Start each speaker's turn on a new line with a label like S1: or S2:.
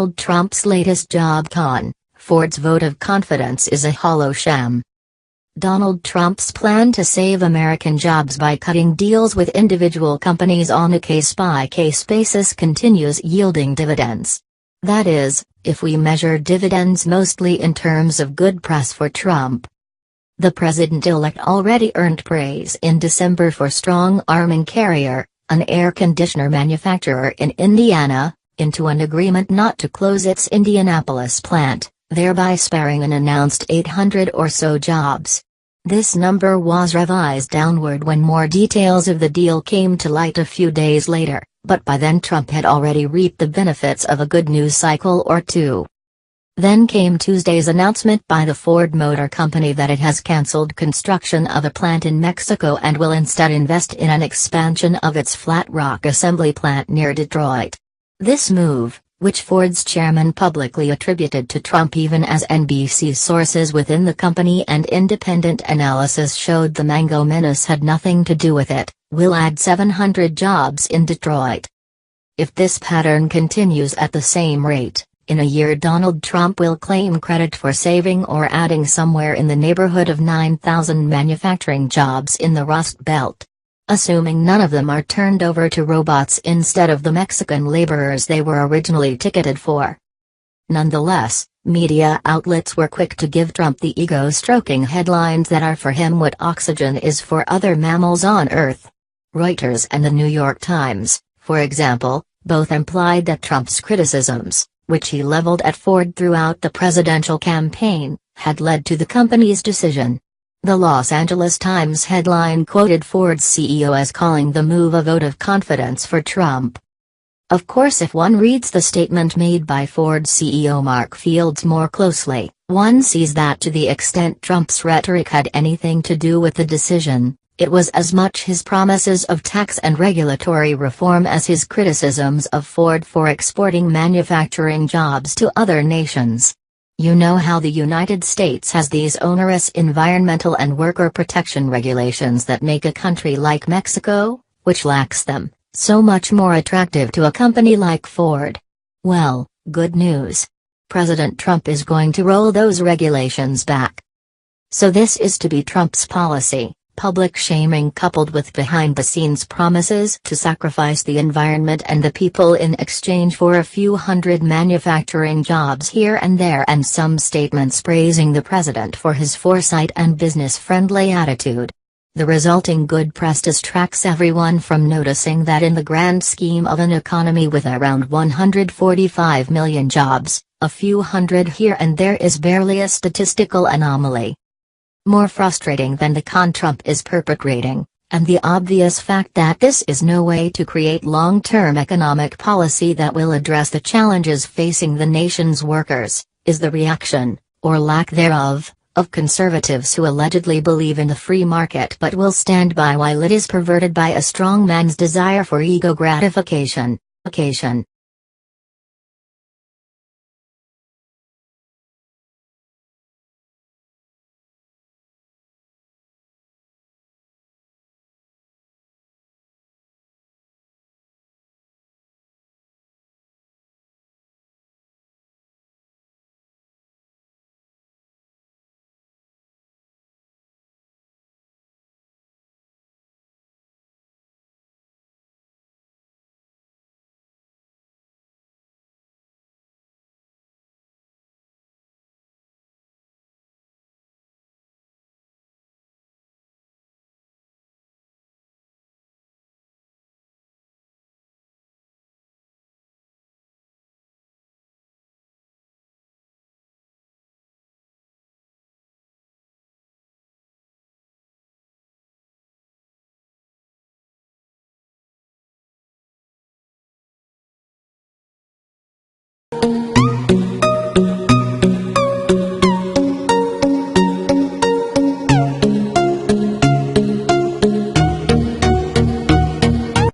S1: Donald Trump's latest job con, Ford's vote of confidence is a hollow sham. Donald Trump's plan to save American jobs by cutting deals with individual companies on a case-by-case basis continues yielding dividends. That is, if we measure dividends mostly in terms of good press for Trump. The president-elect already earned praise in December for strong-arming Carrier, an air conditioner manufacturer in Indiana, into an agreement not to close its Indianapolis plant, thereby sparing an announced 800 or so jobs. This number was revised downward when more details of the deal came to light a few days later, but by then Trump had already reaped the benefits of a good news cycle or two. Then came Tuesday's announcement by the Ford Motor Company that it has canceled construction of a plant in Mexico and will instead invest in an expansion of its Flat Rock assembly plant near Detroit. This move, which Ford's chairman publicly attributed to Trump even as NBC sources within the company and independent analysis showed the Mango Menace had nothing to do with it, will add 700 jobs in Detroit. If this pattern continues at the same rate, in a year Donald Trump will claim credit for saving or adding somewhere in the neighborhood of 9,000 manufacturing jobs in the Rust Belt. Assuming none of them are turned over to robots instead of the Mexican laborers they were originally ticketed for. Nonetheless, media outlets were quick to give Trump the ego-stroking headlines that are for him what oxygen is for other mammals on Earth. Reuters and the New York Times, for example, both implied that Trump's criticisms, which he leveled at Ford throughout the presidential campaign, had led to the company's decision. The Los Angeles Times headline quoted Ford's CEO as calling the move a vote of confidence for Trump. Of course, if one reads the statement made by Ford CEO Mark Fields more closely, one sees that to the extent Trump's rhetoric had anything to do with the decision, it was as much his promises of tax and regulatory reform as his criticisms of Ford for exporting manufacturing jobs to other nations. You know how the United States has these onerous environmental and worker protection regulations that make a country like Mexico, which lacks them, so much more attractive to a company like Ford. Well, good news. President Trump is going to roll those regulations back. So this is to be Trump's policy. Public shaming coupled with behind-the-scenes promises to sacrifice the environment and the people in exchange for a few hundred manufacturing jobs here and there and some statements praising the president for his foresight and business-friendly attitude. The resulting good press distracts everyone from noticing that in the grand scheme of an economy with around 145 million jobs, a few hundred here and there is barely a statistical anomaly. More frustrating than the con Trump is perpetrating, and the obvious fact that this is no way to create long-term economic policy that will address the challenges facing the nation's workers, is the reaction, or lack thereof, of conservatives who allegedly believe in the free market but will stand by while it is perverted by a strong man's desire for ego gratification.